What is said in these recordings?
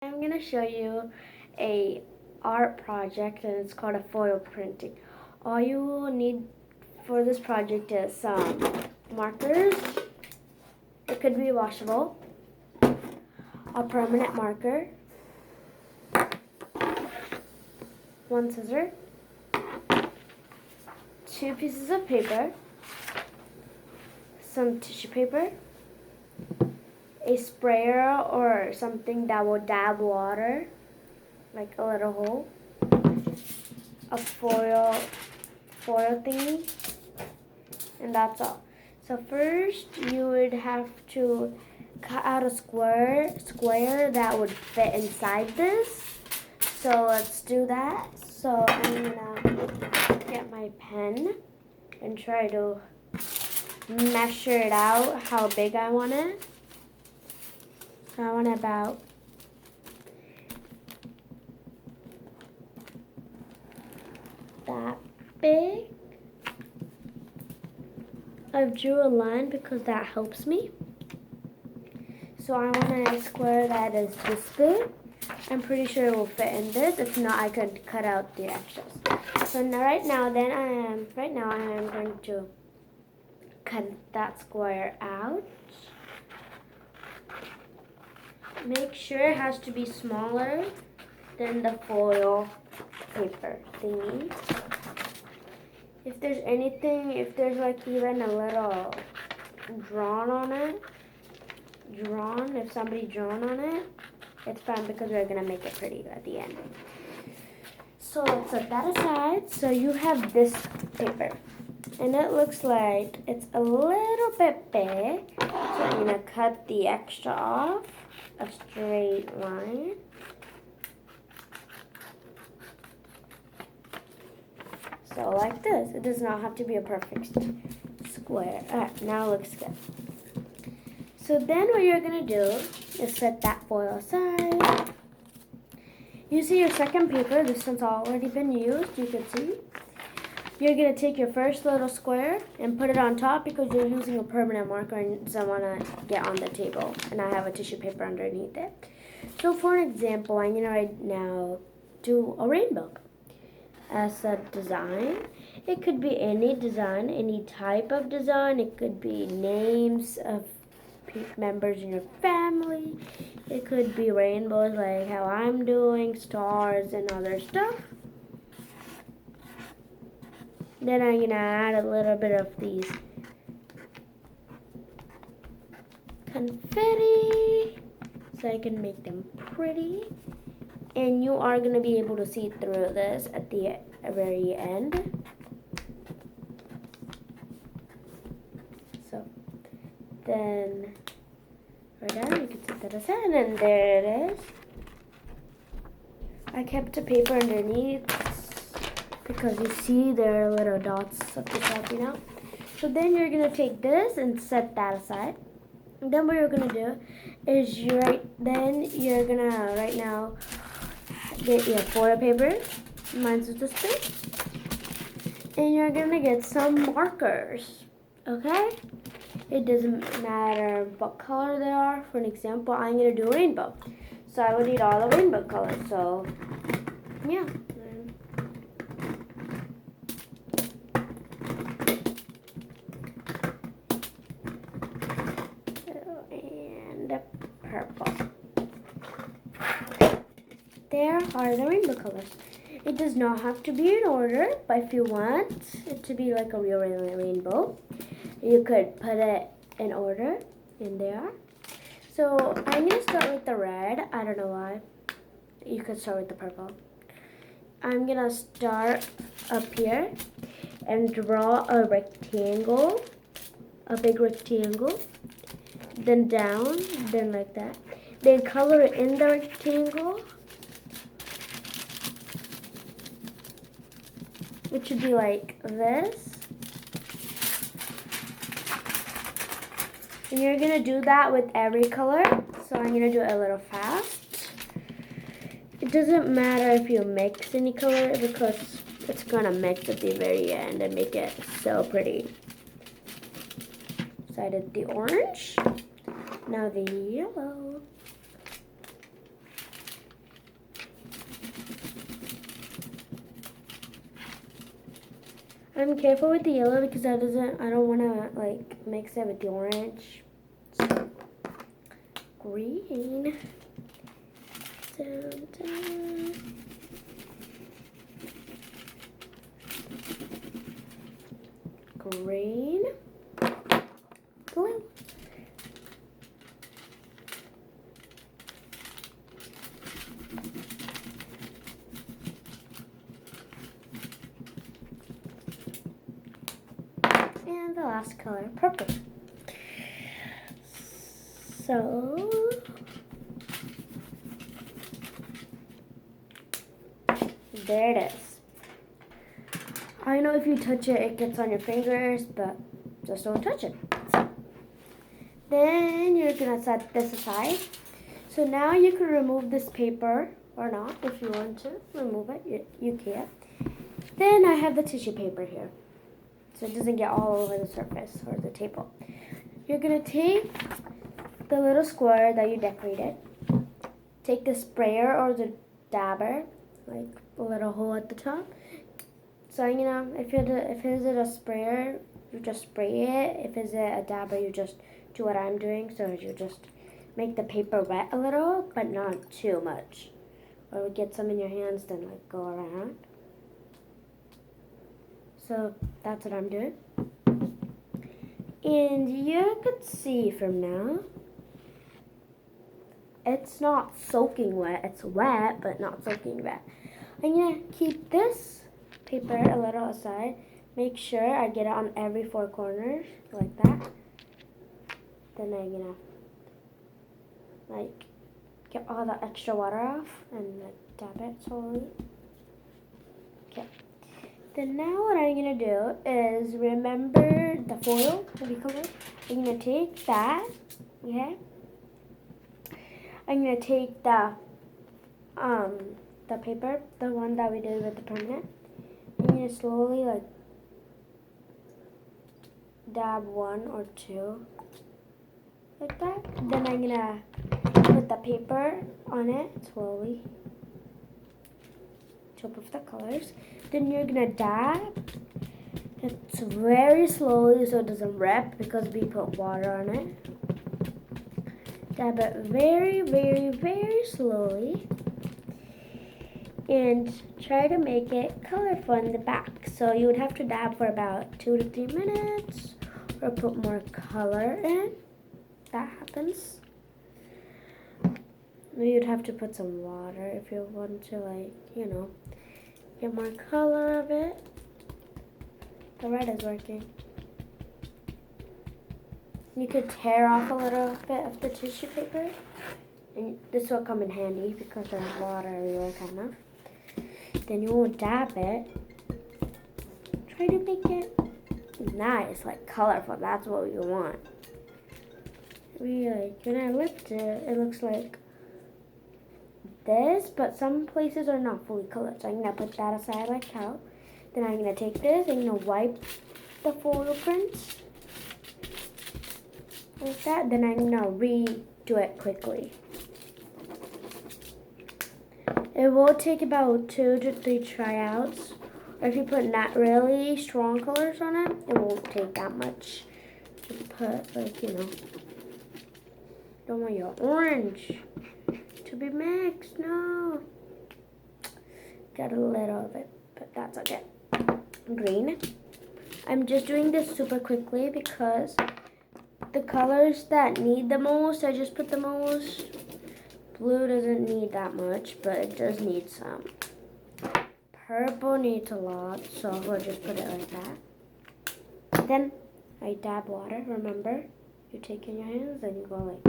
I'm gonna show you a art project and it's called a foil printing. All you will need for this project is some markers. It could be washable, a permanent marker, one scissor, two pieces of paper, some tissue paper, a sprayer or something that will dab water, like a little hole, a foil thingy, and that's all. So first you would have to cut out a square that would fit inside this. So let's do that. So I'm gonna get my pen and try to measure it out how big I want it. So I want about that big. I drew a line because that helps me. So I want a square that is this big. I'm pretty sure it will fit in this. If not, I could cut out the extras. So now, right now I am going to cut that square out. Make sure it has to be smaller than the foil paper thingy. If there's like even a little if somebody drawn on it, it's fine because we're gonna make it pretty at the end. So let's set that aside. So you have this paper, and it looks like it's a little bit big. So I'm gonna cut the extra off, a straight line. So like this. It does not have to be a perfect square. Alright, now it looks good. So then what you're going to do is set that foil aside. You see your second paper. This one's already been used. You can see. You're going to take your first little square and put it on top because you're using a permanent marker and doesn't want to get on the table. And I have a tissue paper underneath it. So for an example, I'm going to right now do a rainbow as a design. It could be any design, any type of design. It could be names of members in your family. It could be rainbows like how I'm doing, stars and other stuff. Then I'm gonna add a little bit of these confetti so I can make them pretty. And you are going to be able to see through this at the very end. So then right now you can set that aside, and there it is. I kept the paper underneath because you see there are little dots of the popping out. So then you're going to take this and set that aside. And then what you're going to do is you're going to right now get your foil paper, mine's this big, and you're gonna get some markers, okay? It doesn't matter what color they are. For an example, I'm gonna do rainbow, so I would need all the rainbow colors, so yeah. And purple. There are the rainbow colors. It does not have to be in order, but if you want it to be like a real rainbow, you could put it in order, and there. So I'm going to start with the red. I don't know why. You could start with the purple. I'm going to start up here and draw a rectangle, a big rectangle, then down, then like that. Then color it in the rectangle. It should be like this. And you're going to do that with every color. So I'm going to do it a little fast. It doesn't matter if you mix any color because it's going to mix at the very end and make it so pretty. So I did the orange. Now the yellow. I'm careful with the yellow because I don't want to like mix it with the orange. So, green. Dun, dun. Green. Blue. And the last color, purple. So, there it is. I know if you touch it, it gets on your fingers, but just don't touch it. Then you're gonna set this aside. So now you can remove this paper or not if you want to remove it. You can. Then I have the tissue paper here, so it doesn't get all over the surface or the table. You're gonna take the little square that you decorated. Take the sprayer or the dabber, like a little hole at the top. So if it's a sprayer, you just spray it. If it's a dabber, you just do what I'm doing. So you just make the paper wet a little, but not too much, or get some in your hands, then like go around. So that's what I'm doing. And you could see from now, it's not soaking wet. It's wet, but not soaking wet. I'm gonna keep this paper a little aside. Make sure I get it on every four corners like that. Then I'm gonna like get all the extra water off and like dab it slowly. Okay. Then now what I'm gonna do is remember the foil that we colored. I'm gonna take that. Okay. I'm gonna take the paper, the one that we did with the permanent. I'm gonna slowly like dab one or two like that. Then I'm gonna put the paper on it slowly to put the colors. Then you're gonna dab it very slowly so it doesn't rip because we put water on it. Dab it very, very, very slowly. And try to make it colorful in the back. So you would have to dab for about 2 to 3 minutes or put more color in. That happens. You'd have to put some water if you want to, like, get more color of it. The red is working. You could tear off a little bit of the tissue paper. And this will come in handy because there's water everywhere, kind of. Then you will dab it. Try to make it nice, like colorful. That's what you want. When I lift it, it looks like this, but some places are not fully colored. So I'm gonna put that aside like how. Then I'm gonna take this. I'm gonna wipe the foil prints like that. Then I'm gonna redo it quickly. It will take about 2 to 3 tryouts. Or if you put not really strong colors on it, it won't take that much. Just put don't want your orange to be mixed. No. Got a little of it, but that's okay. Green. I'm just doing this super quickly because the colors that need the most, I just put the most. Blue doesn't need that much, but it does need some. Purple needs a lot, so we'll just put it like that. Then I dab water, remember? You take in your hands and you go like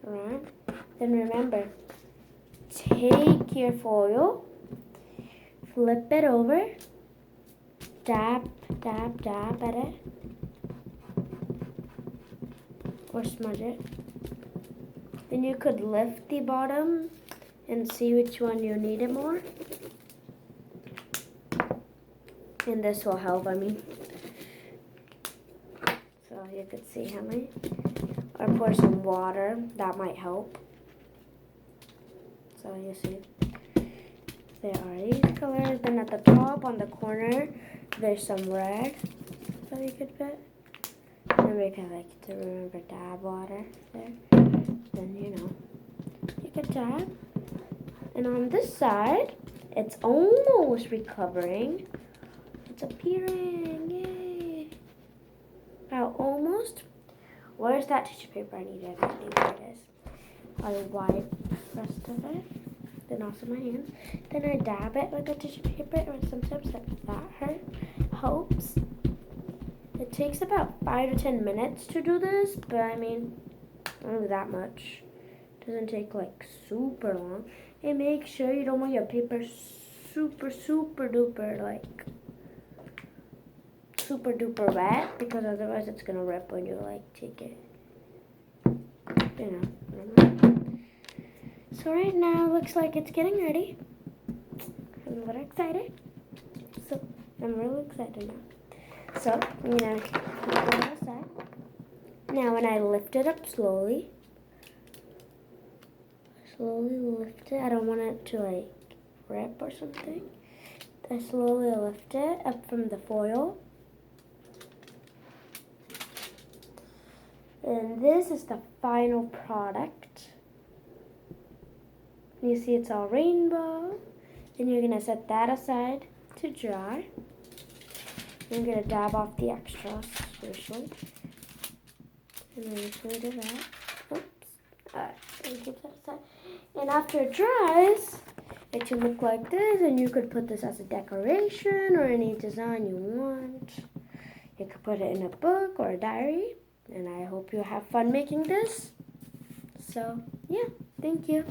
around. Then remember, take your foil, flip it over, dab, dab, dab at it, or smudge it. Then you could lift the bottom and see which one you need it more. And this will help, So you could see how many. Or pour some water, that might help. So you see, there are these colors. Then at the top on the corner, There's some red that we could put. And we can like to remember dab water there. Then you could dab. And on this side, it's almost recovering. It's appearing, yay! About almost. Where's that tissue paper I needed? I think there it is. I'll wipe the rest of it. Then also my hands. Then I dab it with the tissue paper, and sometimes that helps. It takes about 5 to 10 minutes to do this, but I mean, only that much. It doesn't take like super long. And make sure you don't want your paper super duper wet, because otherwise it's gonna rip when you like take it. So right now looks like it's getting ready. I'm a little excited. So I'm really excited now. So I'm gonna put it aside. Now when I lift it up slowly lift it. I don't want it to like rip or something. I slowly lift it up from the foil. And this is the final product. You see it's all rainbow. Then you're gonna set that aside to dry. I'm gonna dab off the extras usually. And then usually do that. Oops. And keep that aside. And after it dries, it should look like this, and you could put this as a decoration or any design you want. You could put it in a book or a diary, and I hope you have fun making this. So, yeah, thank you.